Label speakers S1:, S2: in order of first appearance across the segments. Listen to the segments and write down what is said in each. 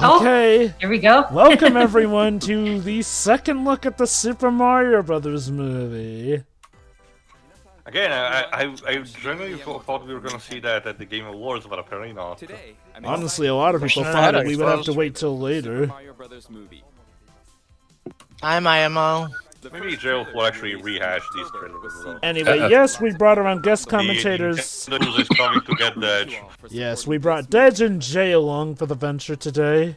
S1: Okay.
S2: Here we go.
S1: Welcome everyone to the second look at the Super Mario Brothers movie.
S3: Again, I generally thought we were gonna see that at the Game Awards, but apparently not.
S1: Honestly, a lot of people thought that we would have to wait till later.
S4: I'm IMO.
S3: Maybe Joe will actually rehash these trailers as well.
S1: Anyway, yes, we brought around guest commentators.
S3: The news is coming to get Dej.
S1: Yes, we brought Dejimon Jay along for the venture today.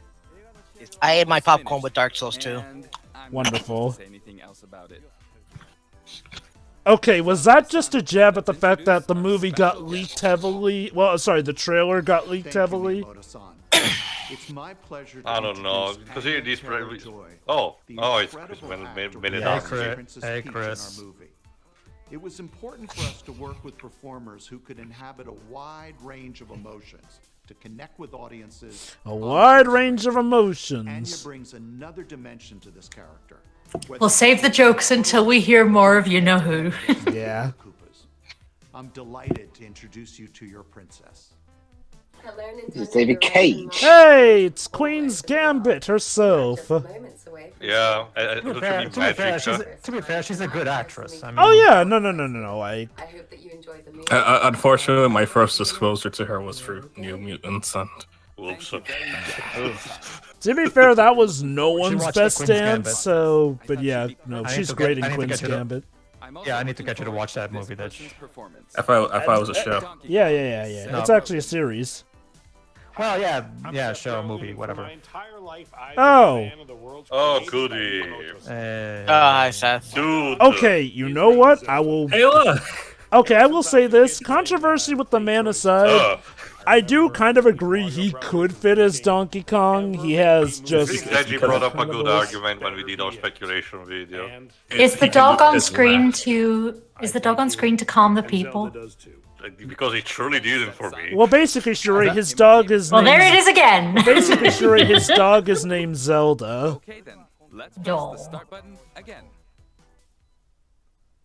S4: I ate my popcorn with Dark Souls 2.
S1: Wonderful. Okay, was that just a jab at the fact that the movie got leaked heavily? Well, sorry, the trailer got leaked heavily?
S5: It's my pleasure to
S3: I don't know, because here these it's Chris made it up.
S5: Hey, Chris. It was important for us to work with performers who could inhabit a wide range of emotions, to connect with audiences.
S1: A wide range of
S5: Anya
S1: emotions.
S5: brings another dimension to this character.
S2: We'll save the jokes until we hear more of you-know-who.
S1: Yeah.
S5: I'm delighted to introduce you to your princess.
S6: It's David Cage.
S1: Hey, it's Queen's Gambit herself.
S3: Yeah,
S7: to be fair, she's a good actress. I mean,
S1: Oh yeah, no.
S8: I hope that you enjoyed the movie. Unfortunately, my first exposure to her was through New Mutants, and
S3: whoops.
S1: To be fair, that was no one's
S7: watched
S1: best
S7: Queen's
S1: dance,
S7: Gambit.
S1: so, but yeah, no,
S7: I
S1: she's
S7: need to
S1: great
S7: get- I
S1: in
S7: need to
S1: Queen's
S7: get you to-
S1: Gambit.
S7: yeah, I need to get you to watch that movie.
S8: if I was a show,
S1: Yeah.
S7: No.
S1: It's actually a series.
S7: Well, yeah, show, movie, whatever.
S1: Oh.
S3: Oh, goody.
S4: Hi, Seth.
S3: Dude.
S1: Okay, you know what? I will...
S8: hey look,
S1: Okay, I will say this. Controversy with the man aside, I do kind of agree he could fit as Donkey Kong. He has
S3: I
S1: just...
S3: think Deji brought up a good argument when we did our speculation video.
S2: Is the dog on screen to calm the people?
S3: Because he truly did it for me.
S1: Well, basically, Sheree, his dog is
S2: Well,
S1: named...
S2: there it is again.
S1: Basically, Sheree, his dog is named Zelda.
S9: Okay then, let's press
S2: No.
S9: the start button again.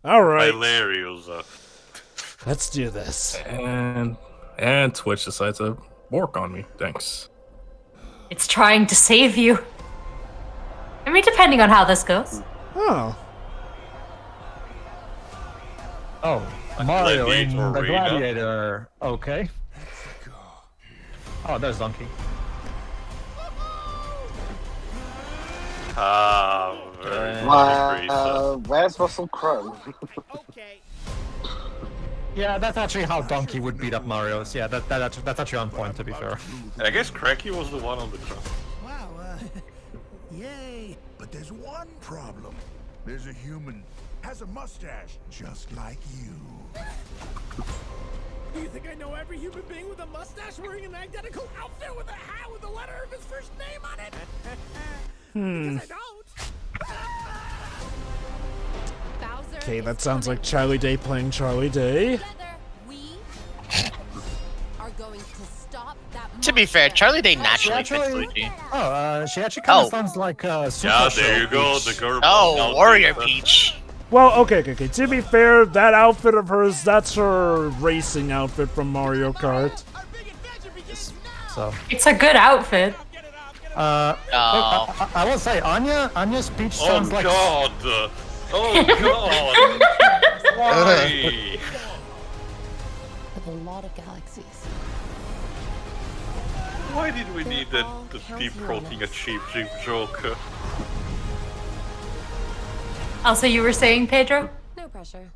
S1: Alright,
S3: Hilarious.
S1: let's do this.
S8: and Twitch decided to work on me. Thanks.
S2: It's trying to save you. I mean, depending on how this goes.
S1: Oh.
S7: Oh, Mario in the
S3: Gladiator arena.
S7: Gladiator. Okay. Oh, there's Donkey.
S3: Very
S6: Where's Russell Crowe?
S7: Yeah, that's actually how Donkey would beat up Mario's. Yeah, that's actually on point, to be fair.
S3: I guess Cracky was the one on the crowd.
S10: Wow, yay! But there's one problem. There's a human, has a mustache, just like you.
S11: Do you think I know every human being with a mustache wearing an identical outfit with a hat with the letter of his first name on it? Because I don't.
S1: Okay, that sounds like Charlie Day playing Charlie Day.
S4: To be fair, Charlie Day naturally fits
S7: actually-
S4: Luigi.
S7: She actually kind of
S4: Oh.
S7: sounds like Super
S3: Yeah,
S7: Show
S3: there you go,
S7: Peach.
S3: the girl.
S4: Oh, Warrior Peach.
S1: Well, okay. To be fair, that outfit of hers, that's her racing outfit from Mario Kart.
S7: So,
S2: It's a good outfit.
S4: Oh.
S7: I will say, Anya's Peach
S3: Oh
S7: sounds like.
S3: god! Oh god! Why?
S12: With a lot of galaxies.
S3: Why did we need the deep throating a cheap joke?
S2: Also, you were saying, Pedro?
S12: No pressure.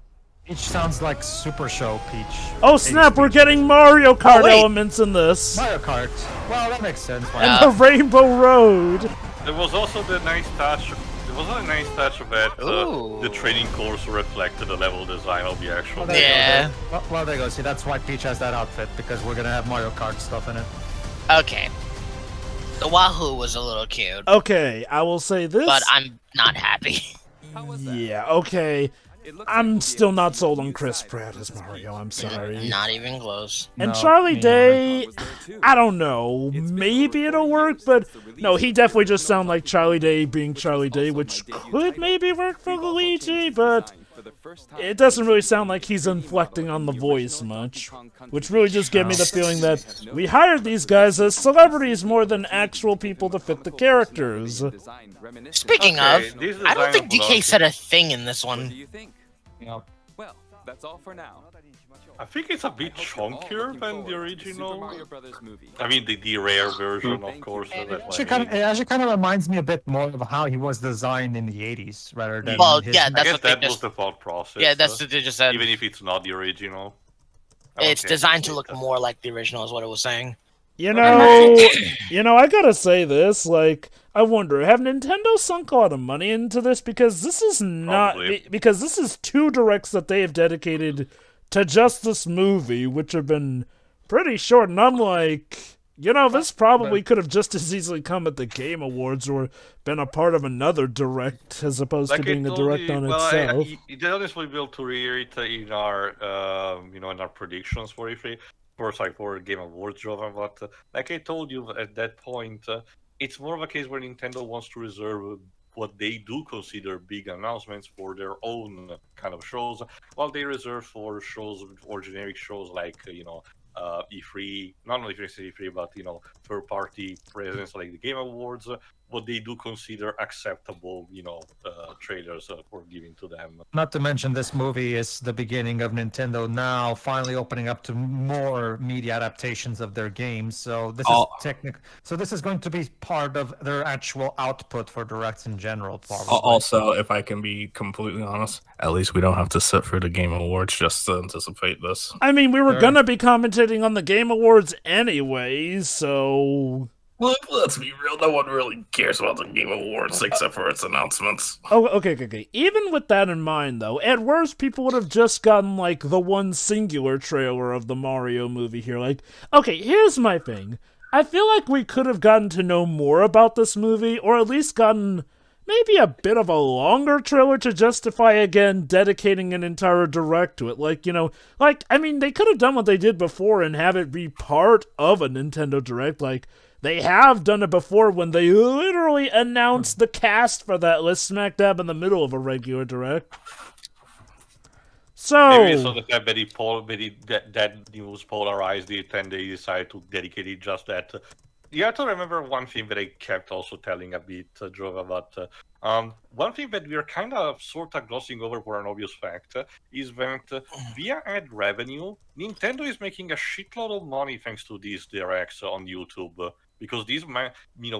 S7: Peach sounds like Super Show Peach.
S1: Oh snap, we're getting Mario Kart
S4: wait.
S1: elements in this.
S7: Mario Kart. Well, that makes sense. Why
S1: And
S7: not?
S1: the Rainbow Road.
S3: There was also the nice touch. There was a nice touch that the training course reflected the level design of the actual.
S7: there you go.
S4: Yeah.
S7: Well, there you go. See, that's why Peach has that outfit, because we're gonna have Mario Kart stuff in it.
S4: Okay. The Wahoo was a little cute,
S1: Okay, I will say this.
S4: but I'm not happy.
S1: Yeah, okay. I'm still not sold on Chris Pratt as Mario, I'm sorry.
S4: Not even close.
S1: And
S7: No,
S1: Charlie
S7: me
S1: Day, I don't know, maybe it'll work, but no, he definitely just sounds like Charlie Day being Charlie Day, which could maybe work for Luigi, but it doesn't really sound like he's inflecting on the voice much, which really just gave me the feeling that we hired these guys as celebrities more than actual people to fit the characters.
S4: Speaking of, I don't think DK said a thing in this one.
S9: Well, that's all for now.
S3: I think it's a bit chunkier than the original. I mean, the rare version, of course.
S7: It actually kind of reminds me a bit more of how he was designed in the 80s, rather than.
S4: Well,
S7: his
S4: yeah,
S3: I
S4: that's
S3: guess
S4: what they
S3: that was
S4: just.
S3: the thought process.
S4: Yeah, that's what they just said.
S3: Even if it's not the original.
S4: It's designed to look more like the original, is what it was saying.
S1: You know, I gotta say this, like, I wonder, have Nintendo sunk a lot of money into this? Because this is not, because this is 2 directs that they have dedicated to just this movie, which have been pretty short, and I'm like, you know, this probably could have just as easily come at the Game Awards or been a part of another direct as opposed to being a direct on itself.
S3: That is what we'll to reiterate in our, in our predictions for E3. First, like for Game Awards, Jovan, but like I told you at that point, it's more of a case where Nintendo wants to reserve what they do consider big announcements for their own kind of shows, while they reserve for shows or generic shows like, E3, not only E3, but, third-party presence like the Game Awards, what they do consider acceptable, trailers for giving to them.
S7: Not to mention, this movie is the beginning of Nintendo now finally opening up to more media adaptations of their games. So this is So this is going to be part of their actual output for directs in general. Probably.
S8: Also, if I can be completely honest, at least we don't have to sit for the Game Awards just to anticipate this.
S1: I mean, we were gonna be commentating on the Game Awards anyways, so.
S8: Look, let's be real, no one really cares about the Game Awards except for its announcements.
S1: Oh, okay. Even with that in mind, though, at worst, people would have just gotten, like, the one singular trailer of the Mario movie here. Like, okay, here's my thing. I feel like we could have gotten to know more about this movie, or at least gotten maybe a bit of a longer trailer to justify, again, dedicating an entire direct to it. Like, I mean, they could have done what they did before and have it be part of a Nintendo Direct, like, they have done it before when they literally announced the cast for that list smack dab in the middle of a regular direct. So
S3: maybe so the fact that news polarized it and they decided to dedicate it just that. You have to remember one thing that I kept also telling a bit, Jova, about one thing that we are kind of sort of glossing over for an obvious fact is that via ad revenue, Nintendo is making a shitload of money thanks to these directs on YouTube. Because these,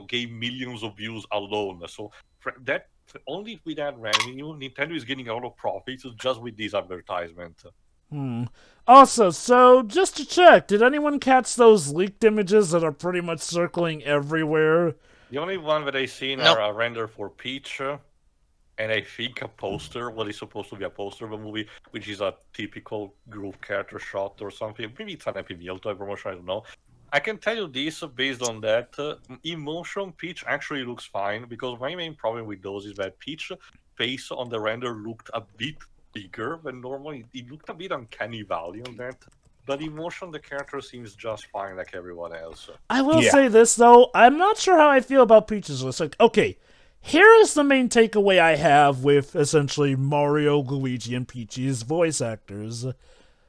S3: gave millions of views alone. So that only with that revenue, Nintendo is getting a lot of profits just with these advertisements.
S1: Also, so just to check, did anyone catch those leaked images that are pretty much circling everywhere?
S3: The only one that I seen are a render for Peach, and I think a poster, what is supposed to be a poster of a movie, which is a typical group character shot or something. Maybe it's an Happy Meal toy promotion, I don't know. I can tell you this based on that. In motion, Peach actually looks fine, because my main problem with those is that Peach's face on the render looked a bit bigger than normal. It looked a bit uncanny valley on that. But in motion, the character seems just fine like everyone else.
S1: I will say this, though. I'm not sure how I feel about Peach's list. Like, okay, here is the main takeaway I have with, essentially, Mario, Luigi, and Peach's voice actors.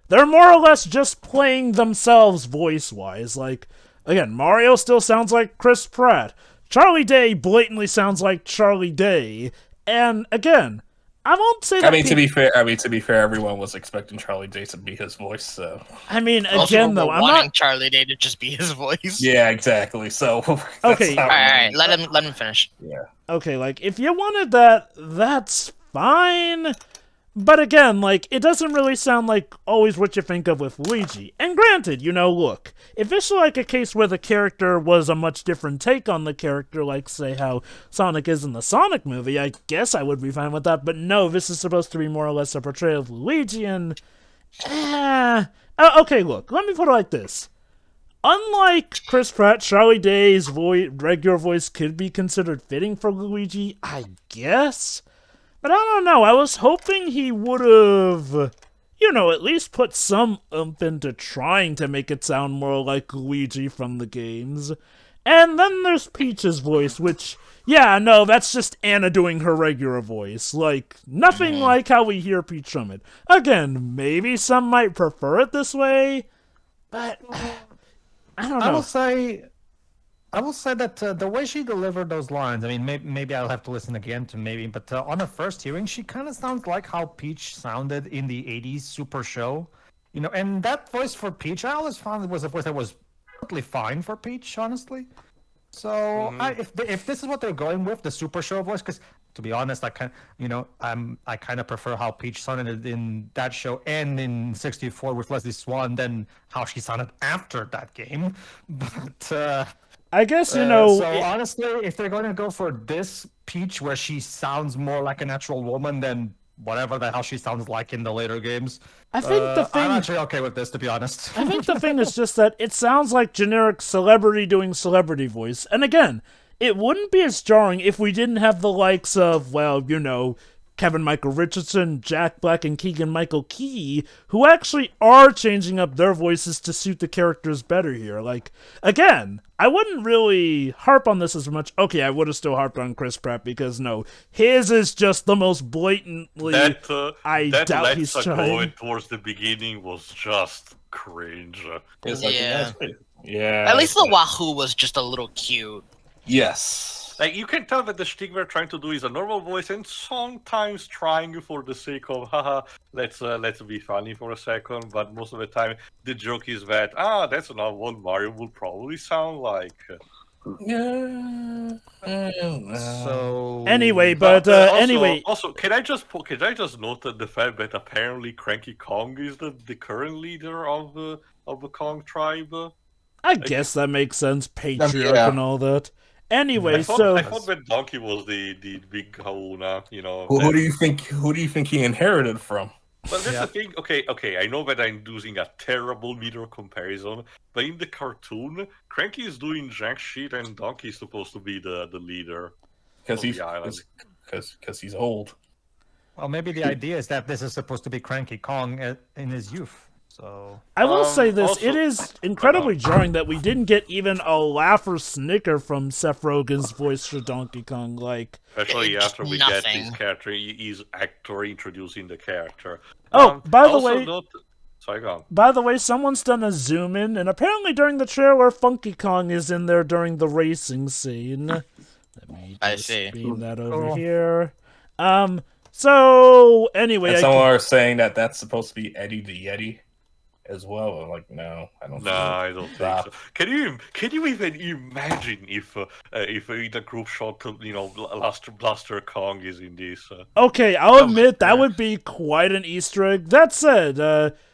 S1: They're more or less just playing themselves voice-wise. Like, again, Mario still sounds like Chris Pratt. Charlie Day blatantly sounds like Charlie Day. And, again, I won't say that...
S8: to be fair, everyone was expecting Charlie Day to be his voice, so...
S1: I mean, again, though, I'm
S4: wanting
S1: not...
S4: Charlie Day to just be his voice.
S8: Yeah, exactly, so...
S1: Okay.
S4: Alright, let him finish.
S8: Yeah.
S1: Okay, like, if you wanted that, that's fine... But again, like, it doesn't really sound like always what you think of with Luigi. And granted, look, if it's like a case where the character was a much different take on the character, like, say, how Sonic is in the Sonic movie, I guess I would be fine with that. But no, this is supposed to be more or less a portrayal of Luigi, and... okay, look, let me put it like this. Unlike Chris Pratt, Charlie Day's regular voice could be considered fitting for Luigi, I guess? But I don't know, I was hoping he would have, at least put some oomph into trying to make it sound more like Luigi from the games. And then there's Peach's voice, which, yeah, no, that's just Anna doing her regular voice. Like, nothing like how we hear Peach from it. Again, maybe some might prefer it this way, but I don't know.
S7: I will say that the way she delivered those lines, I mean, maybe I'll have to listen again to maybe, but on a first hearing, she kind of sounds like how Peach sounded in the 80s Super Show. You know, and that voice for Peach, I always found it was a voice that was totally fine for Peach, honestly. So if this is what they're going with, the Super Show voice, because to be honest, I kind of prefer how Peach sounded in that show and in 64 with Leslie Swan than how she sounded after that game. But
S1: I guess, you know...
S7: So honestly, if they're going to go for this Peach where she sounds more like a natural woman than whatever the hell she sounds like in the later games,
S1: I think the thing...
S7: I'm actually okay with this, to be honest.
S1: I think the thing is just that it sounds like generic celebrity doing celebrity voice. And again, it wouldn't be as jarring if we didn't have the likes of, well, you know, Kevin Michael Richardson, Jack Black, and Keegan-Michael Key, who actually are changing up their voices to suit the characters better here. Like, again, I wouldn't really harp on this as much. Okay, I would have still harped on Chris Pratt because, no, his is just the most blatantly... I doubt he's trying.
S3: Towards the beginning was just cringe.
S4: Yeah.
S8: Yeah.
S4: At least the Wahoo was just a little cute.
S8: Yes.
S3: Like, you can tell that the shtick they're trying to do is a normal voice and sometimes trying for the sake of, haha, let's be funny for a second, but most of the time the joke is that, that's not what Mario would probably sound like.
S7: So
S1: anyway, but anyway.
S3: Also, can I just note that the fact that apparently Cranky Kong is the current leader of the Kong tribe?
S1: I guess that makes sense, patriarch and all that. Anyway,
S3: I thought that Donkey was the big kahuna, you know.
S8: Who do you think he inherited from?
S3: But that's the thing. Okay. I know that I'm using a terrible meter comparison, but in the cartoon, Cranky is doing jack shit, and Donkey is supposed to be the leader of the island.
S8: Because he's old.
S7: Well, maybe the idea is that this is supposed to be Cranky Kong in his youth. So
S1: I will say this, also, it is incredibly jarring that we didn't get even a laugh or snicker from Seth Rogen's voice for Donkey Kong, like...
S3: Especially after we get this character, his actor introducing the character.
S1: Oh, by the way...
S3: Sorry, go on.
S1: By the way, someone's done a zoom in, and apparently during the trailer, Funky Kong is in there during the racing scene. Let me just beam that over here. So, anyway...
S8: And some are saying that that's supposed to be Eddie the Yeti as well. I'm like, no, I don't.
S3: No, I don't think so. Can you even imagine if in a group shot, you know, Blaster Kong is in this?
S1: Okay, I'll admit that would be quite an Easter egg. That said,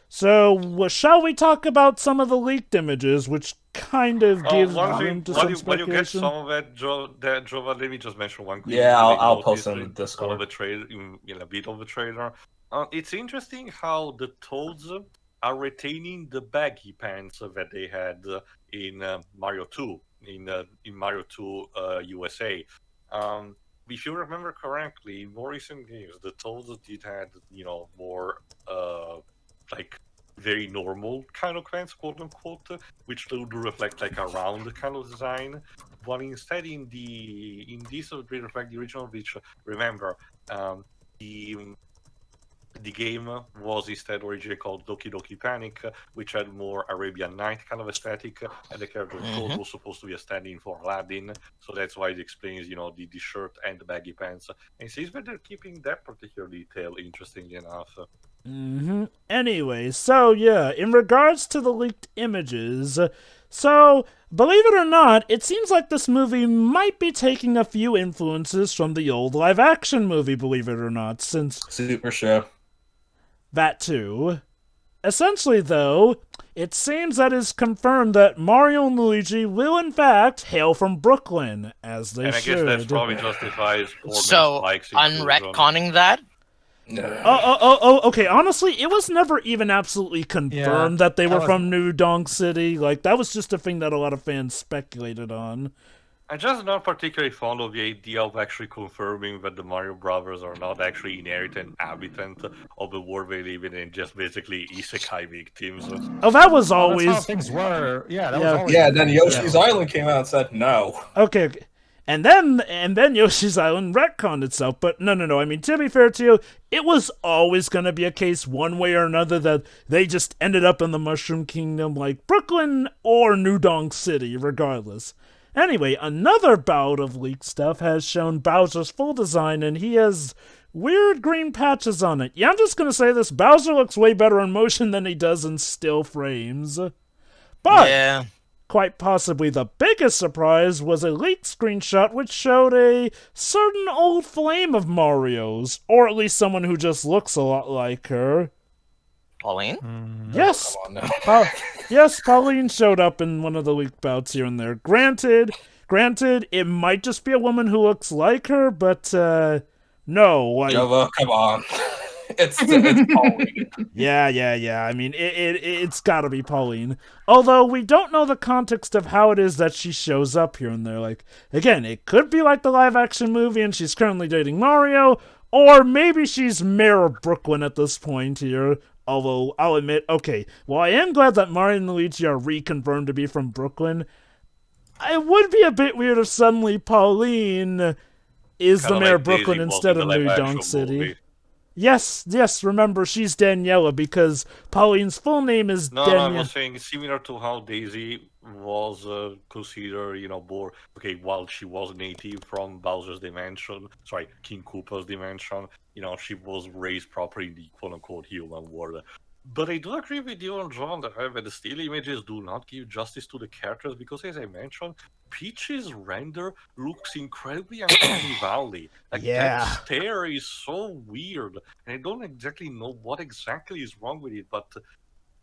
S1: so shall we talk about some of the leaked images, which kind of gives room to some speculation?
S3: When you get some of that, Jova, let me just mention one quick.
S8: Yeah, I'll post it in the Discord.
S3: Of the trailer, in a bit of the trailer. It's interesting how the Toads are retaining the baggy pants that they had in Mario 2, in Mario 2 USA. If you remember correctly, in more recent games, the Toads did have, you know, more like very normal kind of pants, quote unquote, which do reflect like a round kind of design. But instead, in this, they reflect the original, which remember the game was instead originally called Doki Doki Panic, which had more Arabian Night kind of aesthetic, and the character Toad was supposed to be a stand-in for Aladdin, so that's why it explains, you know, the shirt and the baggy pants. And it seems that they're keeping that particular detail interesting enough.
S1: Anyway, so yeah, in regards to the leaked images, so, believe it or not, it seems like this movie might be taking a few influences from the old live-action movie, believe it or not, since...
S8: Super Show.
S1: That too. Essentially, though, it seems that it's confirmed that Mario and Luigi will, in fact, hail from Brooklyn, as they should.
S3: And I guess that's probably justifies...
S4: So, unretconning that?
S8: No.
S1: Okay, honestly, it was never even absolutely confirmed that they were from New Donk City. Like, that was just a thing that a lot of fans speculated on.
S3: I'm just not particularly fond of the idea of actually confirming that the Mario Brothers are not actually inherent inhabitants of the world they live in and just basically isekai victims.
S1: Oh, that was always...
S7: That's how things were. Yeah, that was always...
S8: Yeah, then Yoshi's Island came out and said no.
S1: Okay. And then Yoshi's Island retconned itself, but no. I mean, to be fair to you, it was always going to be a case one way or another that they just ended up in the Mushroom Kingdom like Brooklyn or New Donk City, regardless. Anyway, another bout of leaked stuff has shown Bowser's full design, and he has weird green patches on it. Yeah, I'm just going to say this, Bowser looks way better in motion than he does in still frames. But...
S4: yeah.
S1: Quite possibly the biggest surprise was a leaked screenshot which showed a certain old flame of Mario's, or at least someone who just looks a lot like her.
S4: Pauline?
S1: Yes! Yes, Pauline showed up in one of the leaked bouts here and there. Granted, it might just be a woman who looks like her, but, no. Like,
S8: Jova, come on. It's Pauline.
S1: Yeah. I mean, it's gotta be Pauline. Although, we don't know the context of how it is that she shows up here and there. Like, again, it could be like the live-action movie and she's currently dating Mario, or maybe she's Mayor of Brooklyn at this point here. Although, I'll admit, okay, while I am glad that Mario and Luigi are reconfirmed to be from Brooklyn, it would be a bit weird if suddenly Pauline is the Mayor of Brooklyn instead of New Donk City.
S3: Movie.
S1: Yes, remember, she's Daniela, because Pauline's full name is
S3: No,
S1: Daniela.
S3: I was saying similar to how Daisy was considered, while she was native from Bowser's dimension, King Koopa's dimension, she was raised properly in the quote-unquote human world. But I do agree with you on John that the still images do not give justice to the characters because, as I mentioned, Peach's render looks incredibly uncanny valley. That stare is so weird, and I don't exactly know what exactly is wrong with it, but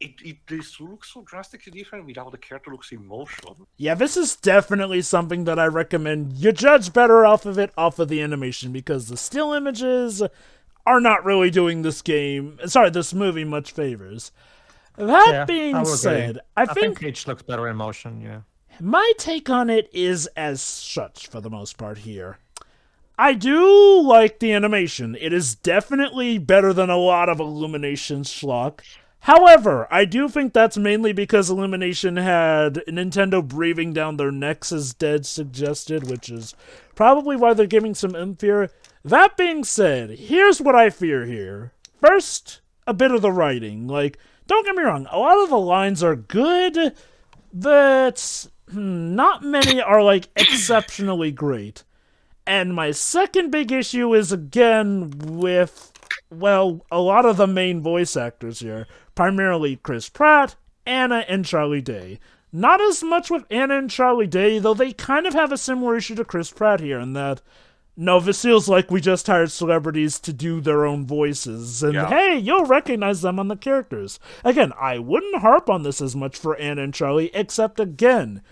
S3: it looks so drastically different without the character looks in motion.
S1: Yeah, this is definitely something that I recommend you judge better off of the animation, because the still images are not really doing this movie much favors. That being said, I think
S7: Peach looks better in motion, yeah.
S1: My take on it is as such, for the most part here. I do like the animation. It is definitely better than a lot of Illumination schlock. However, I do think that's mainly because Illumination had Nintendo breathing down their necks as Dead suggested, which is probably why they're giving some imp here. That being said, here's what I fear here. First, a bit of the writing. Like, don't get me wrong, a lot of the lines are good, but not many are, exceptionally great. And my second big issue is, again, with, a lot of the main voice actors here. Primarily Chris Pratt, Anna, and Charlie Day. Not as much with Anna and Charlie Day, though they kind of have a similar issue to Chris Pratt here, in that, no, this feels like we just hired celebrities to do their own voices, and hey, you'll recognize them on the characters. Again, I wouldn't harp on this as much for Anna and Charlie, except again,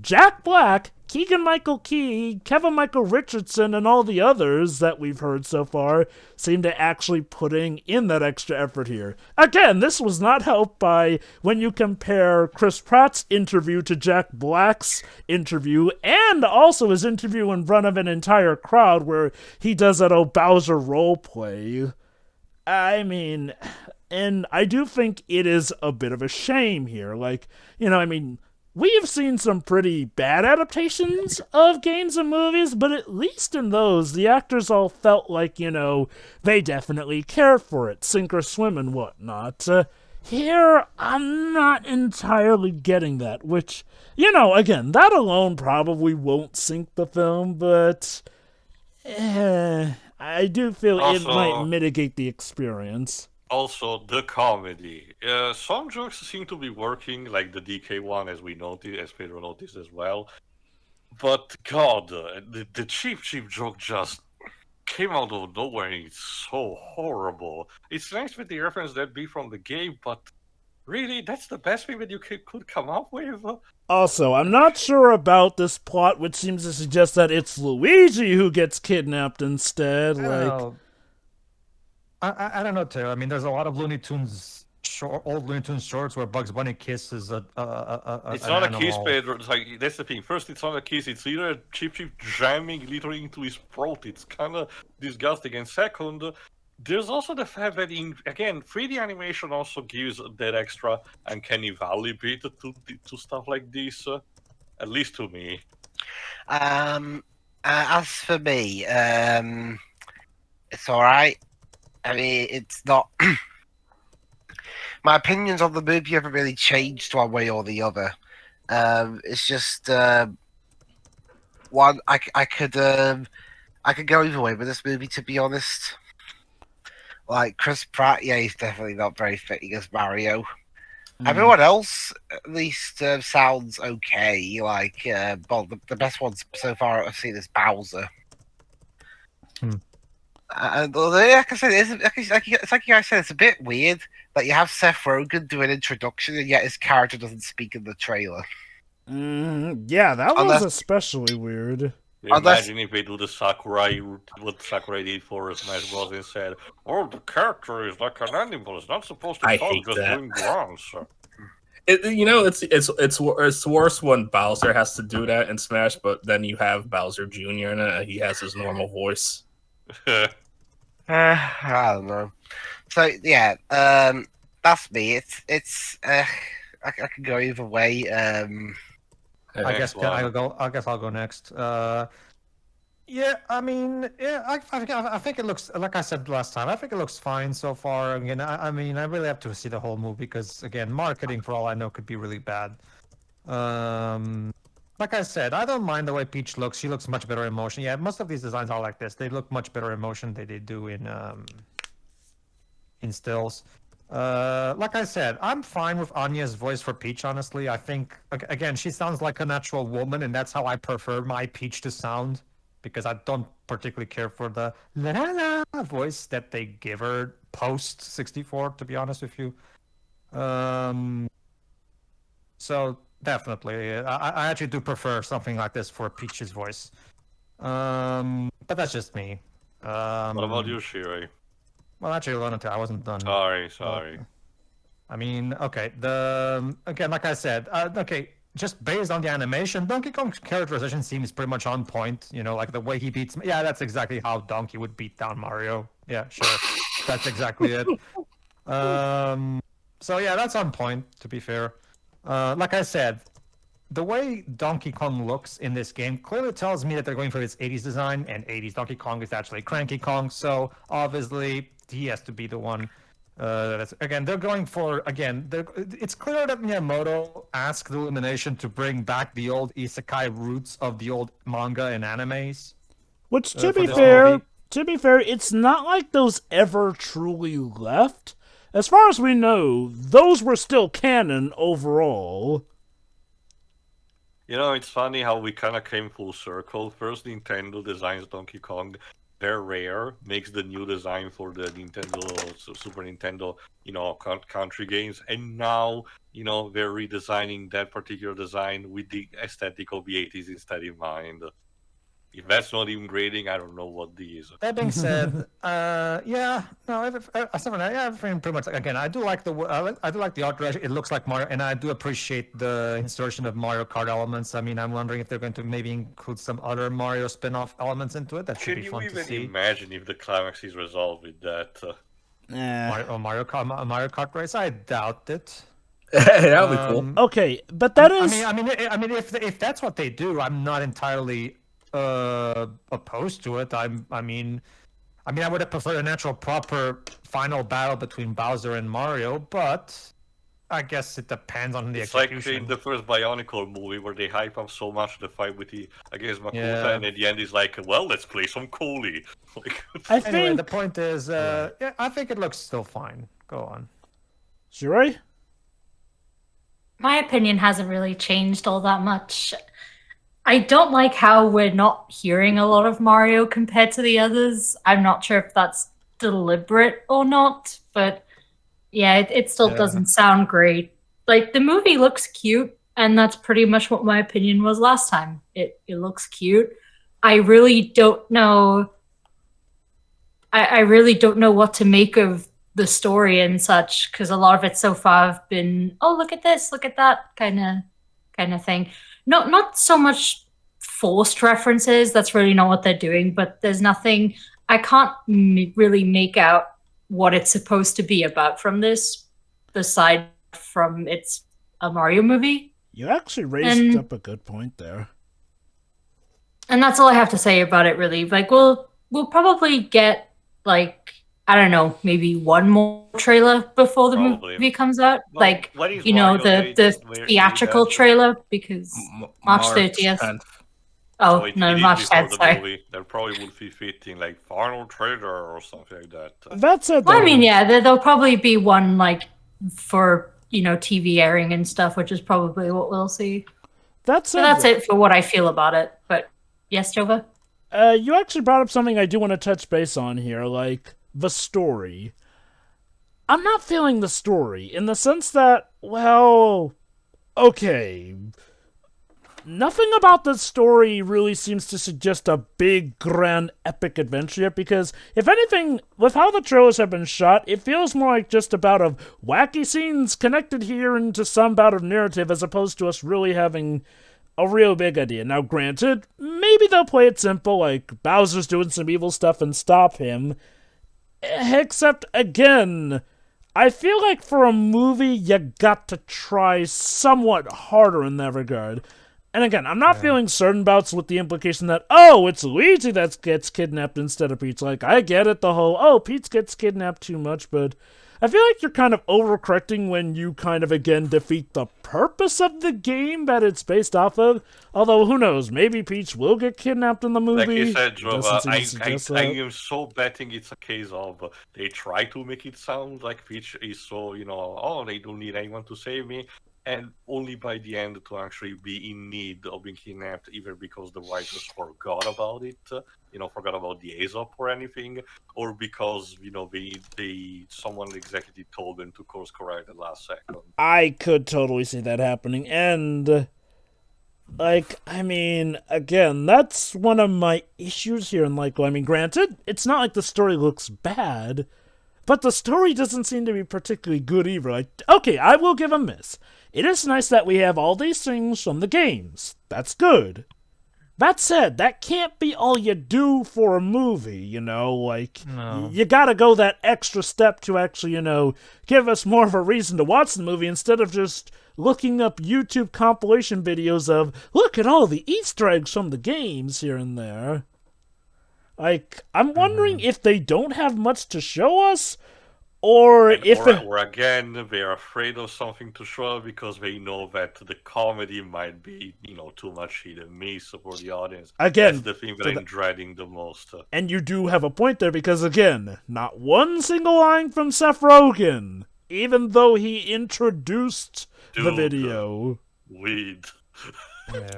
S1: Jack Black, Keegan-Michael Key, Kevin Michael Richardson, and all the others that we've heard so far seem to actually putting in that extra effort here. Again, this was not helped by when you compare Chris Pratt's interview to Jack Black's interview, and also his interview in front of an entire crowd where he does that Bowser roleplay. I mean, and I do think it is a bit of a shame here. We've seen some pretty bad adaptations of games and movies, but at least in those, the actors all felt like, they definitely cared for it, sink or swim and whatnot. Here, I'm not entirely getting that, which, again, that alone probably won't sink the film, but I do feel it might mitigate the experience.
S3: Also, the comedy. Some jokes seem to be working, like the DK one, as Pedro noticed as well. But God, the cheap joke just came out of nowhere, and it's so horrible. It's nice with the reference that be from the game, but really, that's the best thing that you could come up with?
S1: Also, I'm not sure about this plot, which seems to suggest that it's Luigi who gets kidnapped instead.
S7: I don't know, too. I mean, there's a lot of Looney Tunes old Looney Tunes shorts where Bugs Bunny kisses
S3: It's
S7: an
S3: not
S7: animal.
S3: a kiss, Pedro. It's like, that's the thing. First, it's not a kiss. It's either a Chip jamming literally into his throat. It's kind of disgusting. And second, there's also the fact that, again, 3D animation also gives that extra uncanny valley bit to stuff like this, at least to me.
S13: As for me, it's alright. I mean, it's not... My opinions on the movie haven't really changed one way or the other. It's just... one, I could go either way with this movie, to be honest. Like, Chris Pratt, yeah, he's definitely not very fitting as Mario. Everyone else, at least, sounds okay. Like, well, the best ones so far I've seen is Bowser. And like I said, it's like you guys said, it's a bit weird that you have Seth Rogen do an introduction and yet his character doesn't speak in the trailer.
S1: Yeah, that was especially weird.
S3: Imagine if they do the Sakurai, what Sakurai did for Smash Bros. And said, "Oh, the character is like an animal; it's not supposed to talk, just doing grunts."
S8: It's worse when Bowser has to do that in Smash, but then you have Bowser Jr. and he has his normal voice.
S13: I don't know. So yeah, that's me. I can go either way.
S7: I guess I'll go next. Yeah, I mean, yeah, I think it looks, like I said last time, I think it looks fine so far. Again, I mean, I really have to see the whole movie because, again, marketing, for all I know, could be really bad. Like I said, I don't mind the way Peach looks. She looks much better in motion. Yeah, most of these designs are like this. They look much better in motion than they do in stills. Like I said, I'm fine with Anya's voice for Peach, honestly. I think, again, she sounds like a natural woman, and that's how I prefer my Peach to sound, because I don't particularly care for the la-la-la voice that they give her post-64, to be honest with you. So, definitely, I actually do prefer something like this for Peach's voice. But that's just me.
S3: What about you, Shirei?
S7: Well, actually, Lonate, I wasn't done.
S3: Sorry.
S7: I mean, okay, again, like I said, okay, just based on the animation, Donkey Kong's characterization seems pretty much on point. You know, like the way he beats... Yeah, that's exactly how Donkey would beat down Mario. Yeah, sure. That's exactly it. So yeah, that's on point, to be fair. Like I said, the way Donkey Kong looks in this game clearly tells me that they're going for this 80s design, and 80s Donkey Kong is actually Cranky Kong, so obviously he has to be the one. They're going for, it's clear that Miyamoto asked Illumination to bring back the old isekai roots of the old manga and animes.
S1: Which, to be fair, it's not like those ever truly left. As far as we know, those were still canon overall.
S3: You know, it's funny how we kind of came full circle. First, Nintendo designs Donkey Kong. They're rare, makes the new design for the Super Nintendo, country games. And now, they're redesigning that particular design with the aesthetic of the 80s instead in mind. If that's not even grading, I don't know what these.
S7: That being said, everything pretty much. Again, I do like the art direction. It looks like Mario, and I do appreciate the insertion of Mario Kart elements. I mean, I'm wondering if they're going to maybe include some other Mario spin-off elements into it. That should be fun to see.
S3: Can you even imagine if the climax is resolved with that?
S7: Mario Kart race? I doubt it.
S8: That would be cool.
S1: Okay, but that is.
S7: I mean, if that's what they do, I'm not entirely opposed to it. I mean, I would have preferred a natural, proper final battle between Bowser and Mario, but I guess it depends on the execution.
S3: It's like in the first Bionicle movie where they hype up so much the fight against Makuta, and at the end he's like, "Well, let's play some Cooley."
S7: Anyway, the point is, I think it looks still fine. Go on,
S1: Shirei?
S2: My opinion hasn't really changed all that much. I don't like how we're not hearing a lot of Mario compared to the others. I'm not sure if that's deliberate or not, but yeah, it still doesn't sound great. Like, the movie looks cute, and that's pretty much what my opinion was last time. It looks cute. I really don't know. I really don't know what to make of the story and such, because a lot of it so far have been, oh, look at this, look at that kind of thing. Not so much forced references. That's really not what they're doing. But there's nothing. I can't really make out what it's supposed to be about from this, aside from it's a Mario movie.
S1: You actually raised up a good point there.
S2: And that's all I have to say about it, really. Like, we'll probably get, like, I don't know, maybe one more trailer before the movie comes out.
S3: Well,
S2: like,
S3: you know,
S2: the theatrical trailer, because March 30th.
S3: 10th.
S2: Oh,
S3: so
S2: no, March 10th, sorry.
S3: Movie, there probably would be fitting, like, final trailer or something like that.
S1: That's it.
S2: Well, I mean, yeah, there'll probably be one, like, for, TV airing and stuff, which is probably what we'll see.
S1: That's
S2: it for what I feel about it. But, yes, Jova?
S1: You actually brought up something I do want to touch base on here, like the story. I'm not feeling the story in the sense that, well, okay, nothing about the story really seems to suggest a big, grand, epic adventure yet, because, if anything, with how the trailers have been shot, it feels more like just about of wacky scenes connected here into some bout of narrative, as opposed to us really having a real big idea. Now, granted, maybe they'll play it simple, like Bowser's doing some evil stuff and stop him. Except, again, I feel like for a movie, you got to try somewhat harder in that regard. And again, I'm not feeling certain bouts with the implication that, oh, it's Luigi that gets kidnapped instead of Peach. Like, I get it, the whole, oh, Peach gets kidnapped too much, but I feel like you're kind of overcorrecting when you kind of, again, defeat the purpose of the game that it's based off of. Although, who knows, maybe Peach will get kidnapped in the movie.
S3: Like you said, Jova, I am so betting it's a case of they try to make it sound like Peach is so, oh, they don't need anyone to save me. And only by the end to actually be in need of being kidnapped, either because the writers forgot about it, forgot about the Aesop or anything, or because, someone executive told them to course correct at the last second.
S1: I could totally see that happening, and, again, that's one of my issues here in Lyco. I mean, granted, it's not like the story looks bad, but the story doesn't seem to be particularly good either. Like, okay, I will give a miss. It is nice that we have all these things from the games. That's good. That said, that can't be all you do for a movie,
S7: No.
S1: You gotta go that extra step to actually, give us more of a reason to watch the movie instead of just looking up YouTube compilation videos of, look at all the Easter eggs from the games here and there. Like, I'm wondering if they don't have much to show us, or
S3: again, they're afraid of something to show because they know that the comedy might be, too much hit and miss for the audience.
S1: Again,
S3: that's the thing that I'm dreading the most.
S1: And you do have a point there because, again, not one single line from Seth Rogen, even though he introduced the video.
S3: Weed.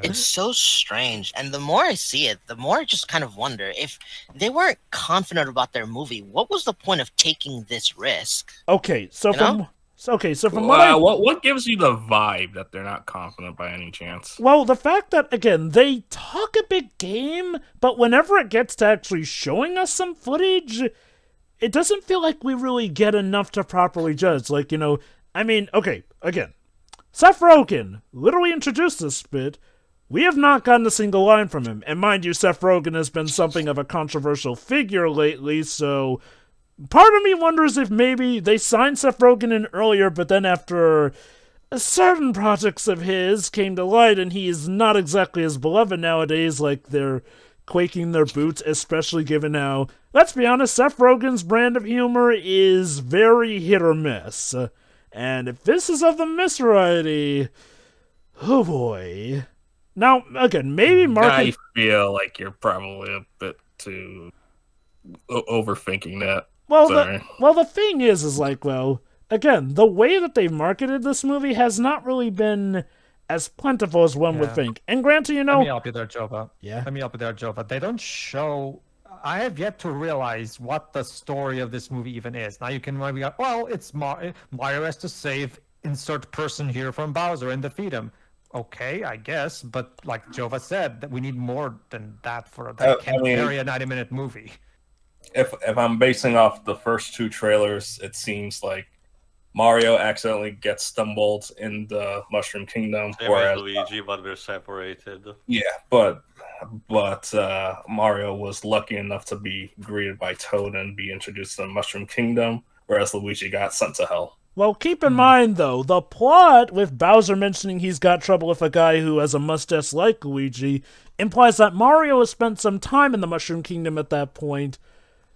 S4: It's so strange, and the more I see it, the more I just kind of wonder if they weren't confident about their movie. What was the point of taking this risk?
S1: Okay, so from
S8: what gives you the vibe that they're not confident by any chance?
S1: Well, the fact that, again, they talk a big game, but whenever it gets to actually showing us some footage, it doesn't feel like we really get enough to properly judge. Like, okay, again, Seth Rogen literally introduced this bit. We have not gotten a single line from him. And mind you, Seth Rogen has been something of a controversial figure lately, so part of me wonders if maybe they signed Seth Rogen in earlier, but then after certain projects of his came to light and he is not exactly as beloved nowadays, like they're quaking their boots, especially given how, let's be honest, Seth Rogen's brand of humor is very hit or miss. And if this is of the miss variety, oh boy. Now, again, maybe
S8: I feel like you're probably a bit too overthinking that.
S1: Well, the thing is again, the way that they've marketed this movie has not really been as plentiful as one would think. And granted,
S7: Let me help you there, Jova.
S1: Yeah.
S7: Let me help you there, Jova. They don't show... I have yet to realize what the story of this movie even is. Now you can maybe go, well, it's Mario has to save insert person here from Bowser and defeat him. Okay, I guess, but like Jova said, that we need more than that for that can't carry a 90-minute movie.
S8: if I'm basing off the first two trailers, it seems like Mario accidentally gets stumbled in the Mushroom Kingdom,
S3: Same as Luigi, but we're separated.
S8: Yeah, but Mario was lucky enough to be greeted by Toad and be introduced to the Mushroom Kingdom, whereas Luigi got sent to hell.
S1: Well, keep in mind, though, the plot with Bowser mentioning he's got trouble with a guy who has a mustache like Luigi implies that Mario has spent some time in the Mushroom Kingdom at that point.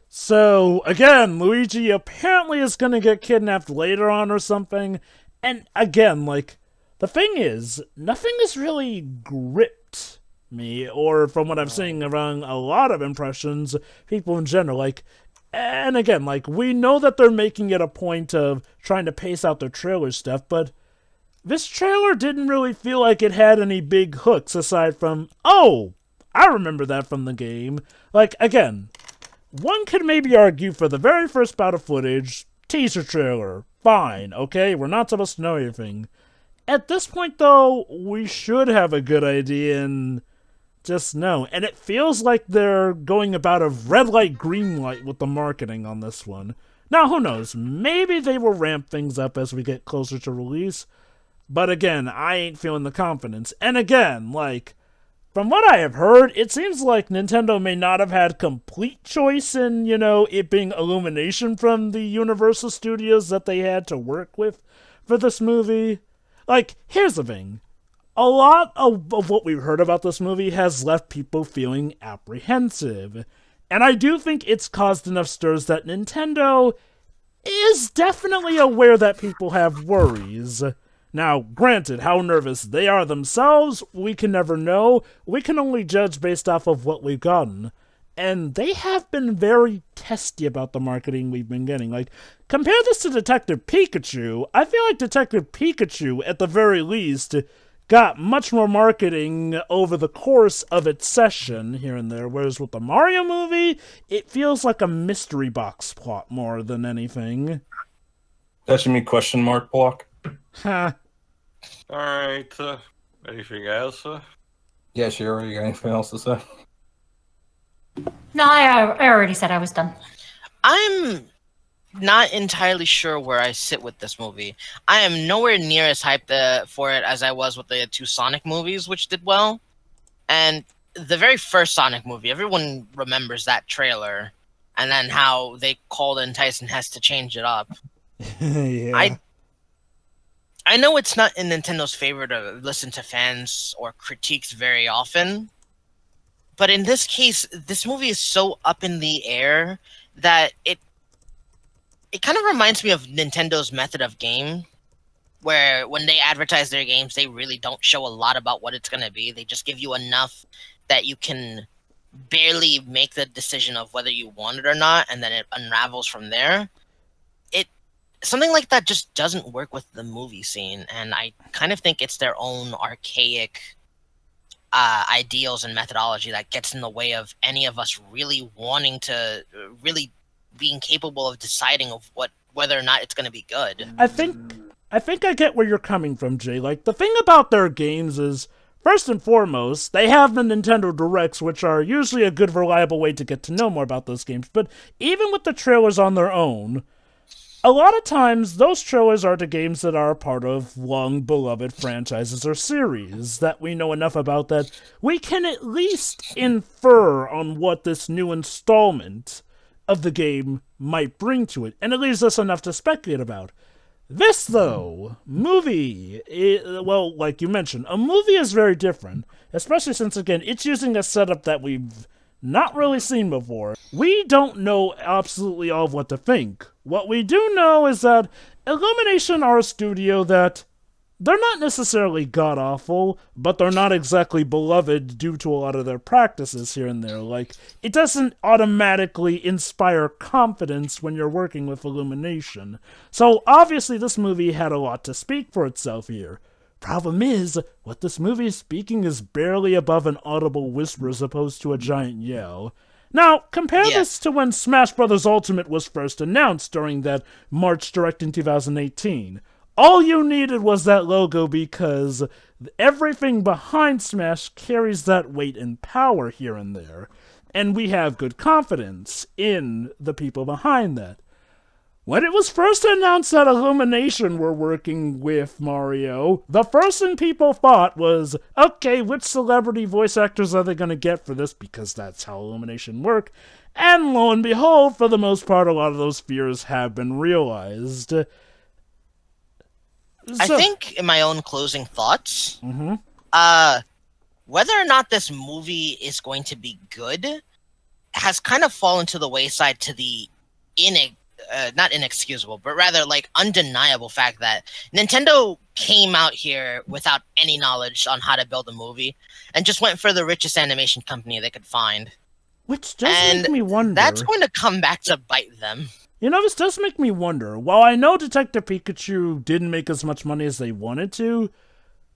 S1: So, again, Luigi apparently is going to get kidnapped later on or something. And again, like, the thing is, nothing has really gripped me, or from what I'm seeing around a lot of impressions, people in general, like, and again, like, we know that they're making it a point of trying to pace out their trailer stuff, but this trailer didn't really feel like it had any big hooks aside from, oh, I remember that from the game. Like, again, one could maybe argue for the very first bout of footage, teaser trailer, fine, okay, we're not supposed to know anything. At this point, though, we should have a good idea and just know. And it feels like they're going about a red light, green light with the marketing on this one. Now, who knows, maybe they will ramp things up as we get closer to release. But again, I ain't feeling the confidence. And again, like, from what I have heard, it seems like Nintendo may not have had complete choice in, you know, it being Illumination from the Universal Studios that they had to work with for this movie. Like, here's the thing. A lot of what we've heard about this movie has left people feeling apprehensive. And I do think it's caused enough stirs that Nintendo is definitely aware that people have worries. Now, granted, how nervous they are themselves, we can never know. We can only judge based off of what we've gotten. And they have been very testy about the marketing we've been getting. Like, compare this to Detective Pikachu. I feel like Detective Pikachu, at the very least, got much more marketing over the course of its session here and there. Whereas with the Mario movie, it feels like a mystery box plot more than anything.
S8: That should mean question mark block.
S1: Huh.
S3: Alright, anything else?
S8: Yeah, sure. You got anything else to say?
S2: No, I already said I was done.
S4: I'm not entirely sure where I sit with this movie. I am nowhere near as hyped for it as I was with the two Sonic movies, which did well. And the very first Sonic movie, everyone remembers that trailer, and then how they called in Tyson Hess to change it up.
S1: Yeah.
S4: I know it's not in Nintendo's favor to listen to fans or critiques very often, but in this case, this movie is so up in the air that it kind of reminds me of Nintendo's method of game, where when they advertise their games, they really don't show a lot about what it's going to be. They just give you enough that you can barely make the decision of whether you want it or not, and then it unravels from there. Something like that just doesn't work with the movie scene, and I kind of think it's their own archaic ideals and methodology that gets in the way of any of us really wanting to, really being capable of deciding of whether or not it's going to be good.
S1: I think I get where you're coming from, Jay. Like, the thing about their games is, first and foremost, they have the Nintendo Directs, which are usually a good, reliable way to get to know more about those games. But even with the trailers on their own, a lot of times, those trailers are to games that are part of long-beloved franchises or series that we know enough about that we can at least infer on what this new installment of the game might bring to it, and it leaves us enough to speculate about. This, though, movie, well, like you mentioned, a movie is very different, especially since, again, it's using a setup that we've not really seen before. We don't know absolutely all of what to think. What we do know is that Illumination are a studio that they're not necessarily god-awful, but they're not exactly beloved due to a lot of their practices here and there. Like, it doesn't automatically inspire confidence when you're working with Illumination. So, obviously, this movie had a lot to speak for itself here. Problem is, what this movie is speaking is barely above an audible whisper as opposed to a giant yell. Now, compare this to when Smash Bros. Ultimate was first announced during that March Direct in 2018. All you needed was that logo because everything behind Smash carries that weight and power here and there. And we have good confidence in the people behind that. When it was first announced that Illumination were working with Mario, the first thing people thought was, okay, which celebrity voice actors are they going to get for this? Because that's how Illumination work. And lo and behold, for the most part, a lot of those fears have been realized.
S4: I think, in my own closing thoughts,
S1: Mm-hmm.
S4: Whether or not this movie is going to be good has kind of fallen to the wayside to the not inexcusable, but rather like undeniable fact that Nintendo came out here without any knowledge on how to build a movie and just went for the richest animation company they could find.
S1: Which does make me wonder.
S4: That's going to come back to bite them.
S1: You know, this does make me wonder. While I know Detective Pikachu didn't make as much money as they wanted to,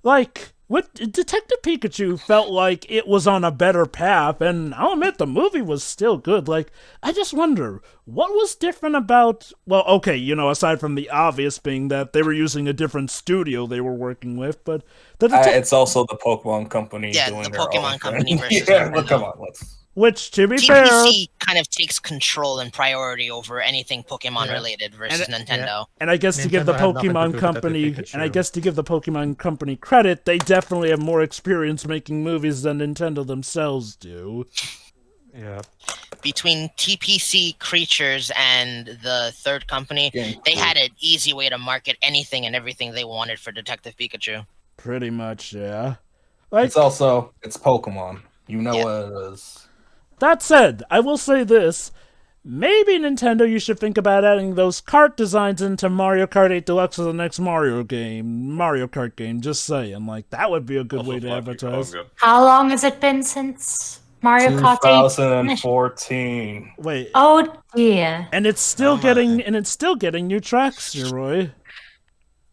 S1: like, what Detective Pikachu felt like it was on a better path, and I'll admit the movie was still good. Like, I just wonder, what was different about, well, okay, you know, aside from the obvious being that they were using a different studio they were working with, but
S8: it's also the Pokemon Company doing
S4: the
S8: their own
S4: Pokemon
S8: thing.
S4: Company versus
S8: yeah,
S4: Nintendo.
S8: but come on, let's...
S1: Which, to be
S4: TPC
S1: fair,
S4: kind of takes control and priority over anything Pokemon related versus Nintendo.
S1: And I guess to give the Pokemon Company, credit, they definitely have more experience making movies than Nintendo themselves do.
S7: Yeah.
S4: Between TPC Creatures and the third company, they had an easy way to market anything and everything they wanted for Detective Pikachu.
S1: Pretty much, yeah. Like,
S8: it's Pokemon. You know what it is.
S1: That said, I will say this. Maybe Nintendo, you should think about adding those kart designs into Mario Kart 8 Deluxe for the next Mario Kart game, just saying. Like, that would be a good way to advertise.
S2: How long has it been since Mario Kart 8?
S8: 2014.
S1: Wait.
S2: Oh dear.
S1: And it's still getting new tracks, Roy.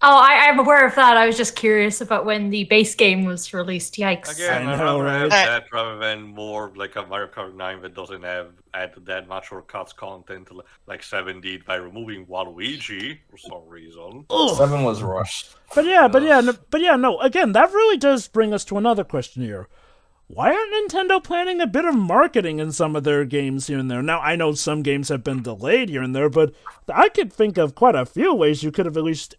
S2: Oh, I'm aware of that. I was just curious about when the base game was released. Yikes.
S3: Again,
S1: I
S3: I'd
S1: know,
S3: rather
S1: right?
S3: have that rather than more like a Mario Kart 9 that doesn't add that much or cuts content like 7 did by removing Waluigi for some reason.
S1: Ugh.
S8: 7 was rushed.
S1: But no. Again, that really does bring us to another question here. Why aren't Nintendo planning a bit of marketing in some of their games here and there? Now, I know some games have been delayed here and there, but I could think of quite a few ways you could have at least,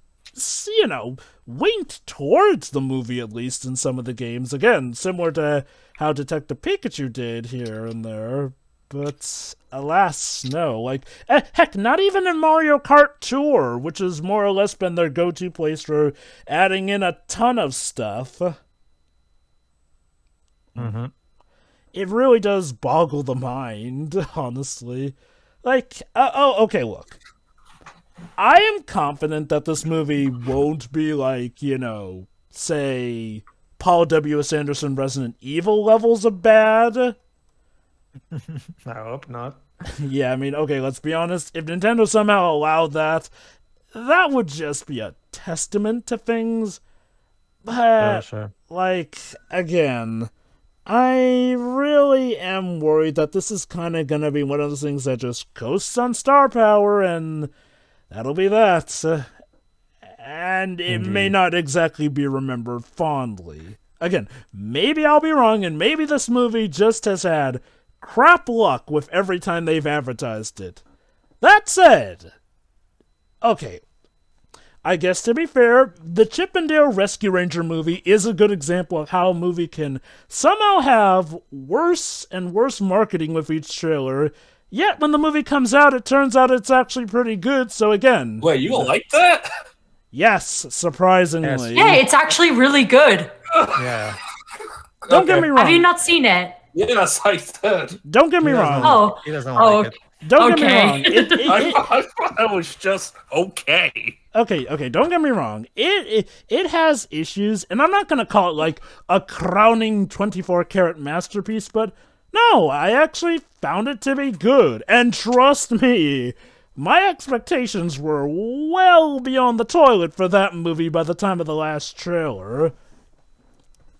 S1: you know, winked towards the movie at least in some of the games. Again, similar to how Detective Pikachu did here and there. But alas, no. Like, heck, not even in Mario Kart Tour, which has more or less been their go-to place for adding in a ton of stuff.
S7: Mm-hmm.
S1: It really does boggle the mind, honestly. Like, okay, look. I am confident that this movie won't be like, you know, say, Paul W.S. Anderson Resident Evil levels of bad.
S7: I hope not.
S1: Yeah, I mean, okay, let's be honest. If Nintendo somehow allowed that, that would just be a testament to things. But,
S7: sure.
S1: like, again, I really am worried that this is kind of going to be one of those things that just coasts on star power, and that'll be that. And it may not exactly be remembered fondly. Again, maybe I'll be wrong, and maybe this movie just has had crap luck with every time they've advertised it. That said, okay, I guess to be fair, the Chip and Dale Rescue Ranger movie is a good example of how a movie can somehow have worse and worse marketing with each trailer, yet when the movie comes out, it turns out it's actually pretty good, so again...
S8: Wait, you don't like that?
S1: Yes, surprisingly.
S2: Yeah, it's actually really good.
S7: Yeah.
S1: Don't get me wrong.
S2: Have you not seen it?
S8: Yes, I did.
S1: Don't get me wrong.
S2: Oh.
S7: He doesn't like it.
S1: Don't get me wrong.
S8: I thought it was just okay.
S1: Okay, don't get me wrong. It has issues, and I'm not going to call it like a crowning 24-karat masterpiece, but no, I actually found it to be good. And trust me, my expectations were well beyond the toilet for that movie by the time of the last trailer.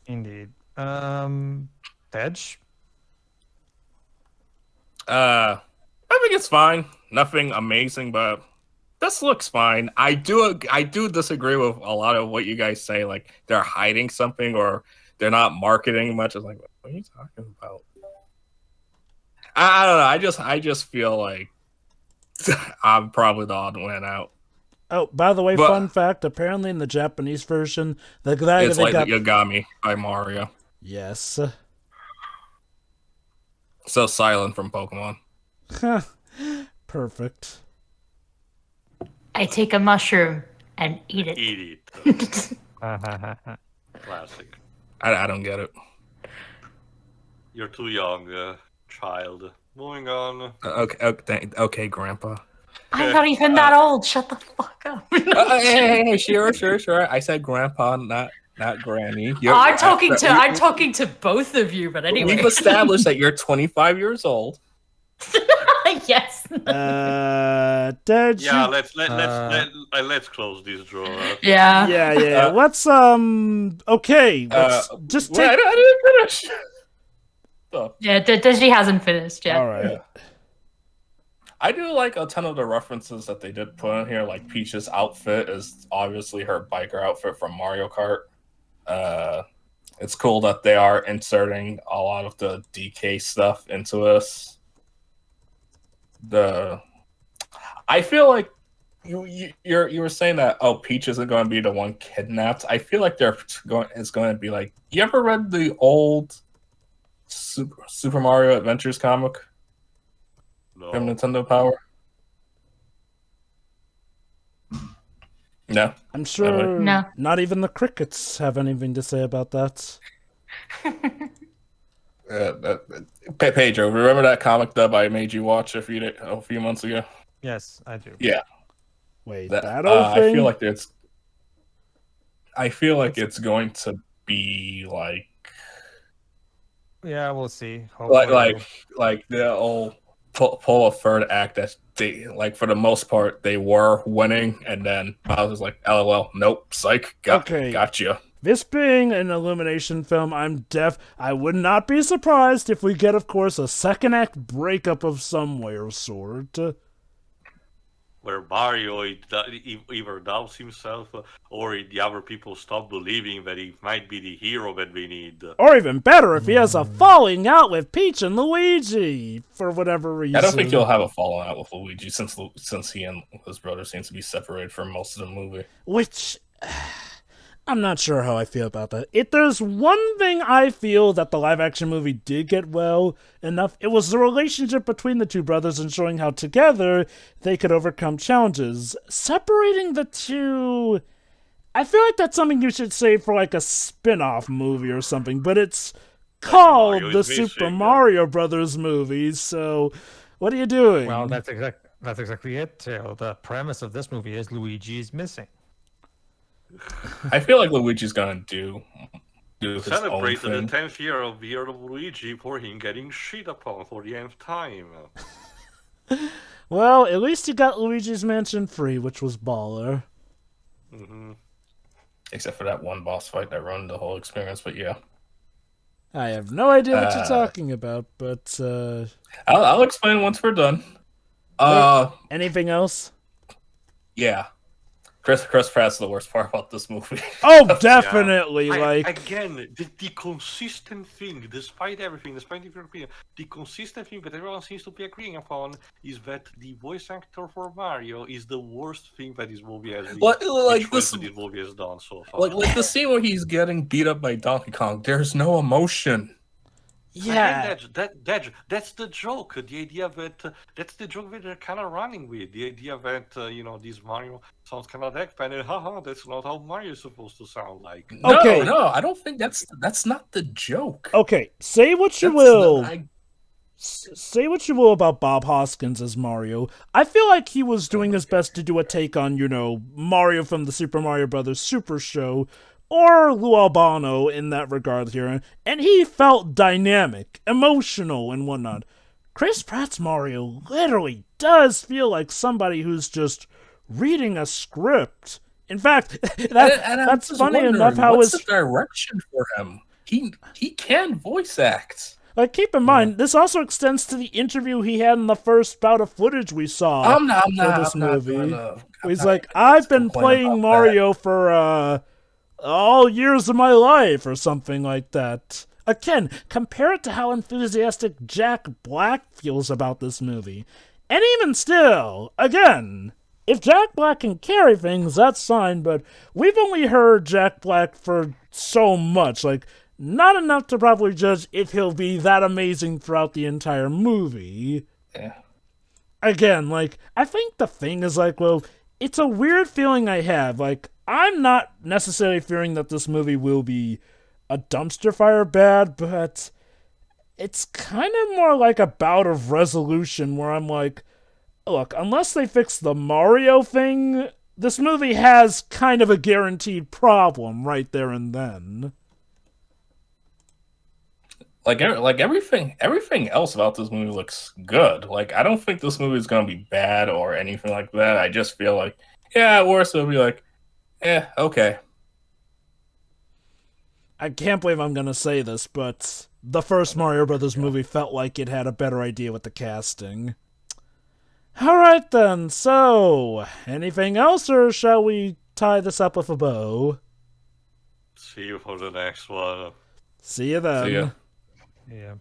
S7: Indeed. Edge?
S8: I think it's fine. Nothing amazing, but this looks fine. I do disagree with a lot of what you guys say. Like they're hiding something or they're not marketing much. It's like, what are you talking about? I don't know. I just feel like I'm probably the odd one out.
S1: Oh, by the way, fun fact: apparently in the Japanese version, the guy
S8: it's like Yagami by Mario.
S1: Yes.
S8: So silent from Pokemon.
S1: Perfect.
S2: I take a mushroom and eat it.
S3: Eat it. Classic.
S8: I don't get it.
S3: You're too young, child. Moving on.
S8: Okay, Grandpa.
S2: I'm not even that old. Shut the fuck up.
S8: Hey, sure. I said Grandpa, not Granny.
S2: I'm talking to both of you, but anyway.
S8: We've established that you're 25 years old.
S2: Yes.
S3: Let's close this drawer.
S2: Yeah.
S1: Let's okay. Let's just take.
S8: I didn't finish.
S2: Oh. Yeah, Deji hasn't finished yet.
S1: All right.
S8: I do like a ton of the references that they did put in here. Like Peach's outfit is obviously her biker outfit from Mario Kart. It's cool that they are inserting a lot of the DK stuff into this. I feel like you were saying that Peach isn't going to be the one kidnapped. I feel like it's going to be like, you ever read the old Super Mario Adventures comic from Nintendo Power? No,
S1: I'm sure.
S2: No,
S1: not even the crickets have anything to say about that.
S8: Pedro, remember that comic dub I made you watch a few months ago?
S7: Yes, I do.
S8: Yeah.
S1: Wait, that old thing?
S8: I feel like it's going to be like.
S7: Yeah, we'll see.
S8: Like they'll pull a third act that they like for the most part they were winning, and then I was like, LOL, nope, psych, gotcha.
S1: This being an Illumination film, I would not be surprised if we get, of course, a second act breakup of some way or sort.
S3: Where Mario either doubts himself or the other people stop believing that he might be the hero that we need.
S1: Or even better, if he has a falling out with Peach and Luigi, for whatever reason.
S8: I don't think he'll have a falling out with Luigi since he and his brother seem to be separated for most of the movie.
S1: Which, I'm not sure how I feel about that. If there's one thing I feel that the live-action movie did get well enough, it was the relationship between the two brothers and showing how together they could overcome challenges. Separating the two, I feel like that's something you should save for like a spin-off movie or something, but it's called the Super Mario Brothers movie, so what are you doing?
S7: Well, that's exactly it, Tail. The premise of this movie is Luigi is missing.
S8: I feel like Luigi's gonna do his
S3: celebrate
S8: own
S3: the
S8: thing.
S3: 10th year of Luigi for him getting shit upon for the nth time.
S1: Well, at least you got Luigi's Mansion free, which was baller.
S3: Mm-hmm.
S8: Except for that one boss fight that ruined the whole experience, but yeah.
S1: I have no idea what you're talking about, but
S8: I'll explain once we're done.
S1: Anything else?
S8: Yeah. Chris Pratt's the worst part about this movie.
S1: Oh, definitely.
S3: Yeah. Again, the consistent thing, despite everything, despite your opinion, the consistent thing that everyone seems to be agreeing upon is that the voice actor for Mario is the worst thing that this movie has
S8: this
S3: movie has done so far.
S8: Like the scene where he's getting beat up by Donkey Kong, there's no emotion.
S1: Yeah,
S3: that's the joke. The idea that that's the joke that they're kind of running with. The idea that this Mario sounds kind of deadpan, and haha, that's not how Mario is supposed to sound like.
S1: Okay,
S8: no, I don't think that's not the joke.
S1: Okay, say what you will. Say what you will about Bob Hoskins as Mario. I feel like he was doing his best to do a take on, Mario from the Super Mario Brothers Super Show, or Lou Albano in that regard here, and he felt dynamic, emotional, and whatnot. Chris Pratt's Mario literally does feel like somebody who's just reading a script. In fact, that's funny enough how
S8: what's the direction for him? He can voice act.
S1: Like, keep in mind, this also extends to the interview he had in the first bout of footage we saw for this movie. He's like, I've been playing Mario for all years of my life, or something like that. Again, compare it to how enthusiastic Jack Black feels about this movie. And even still, again, if Jack Black can carry things, that's fine, but we've only heard Jack Black for so much, like, not enough to probably judge if he'll be that amazing throughout the entire movie.
S8: Yeah.
S1: Again, like, I think the thing is, like, well, it's a weird feeling I have. Like, I'm not necessarily fearing that this movie will be a dumpster fire bad, but it's kind of more like a bout of resolution where I'm like, look, unless they fix the Mario thing, this movie has kind of a guaranteed problem right there and then.
S8: Like everything else about this movie looks good. Like, I don't think this movie is gonna be bad or anything like that. I just feel like, yeah, at worst it'll be like, okay.
S1: I can't believe I'm gonna say this, but the first Mario Brothers movie felt like it had a better idea with the casting. Alright then, so, anything else, or shall we tie this up with a bow?
S3: See you for the next one.
S1: See you then.
S8: See ya.
S7: Yeah.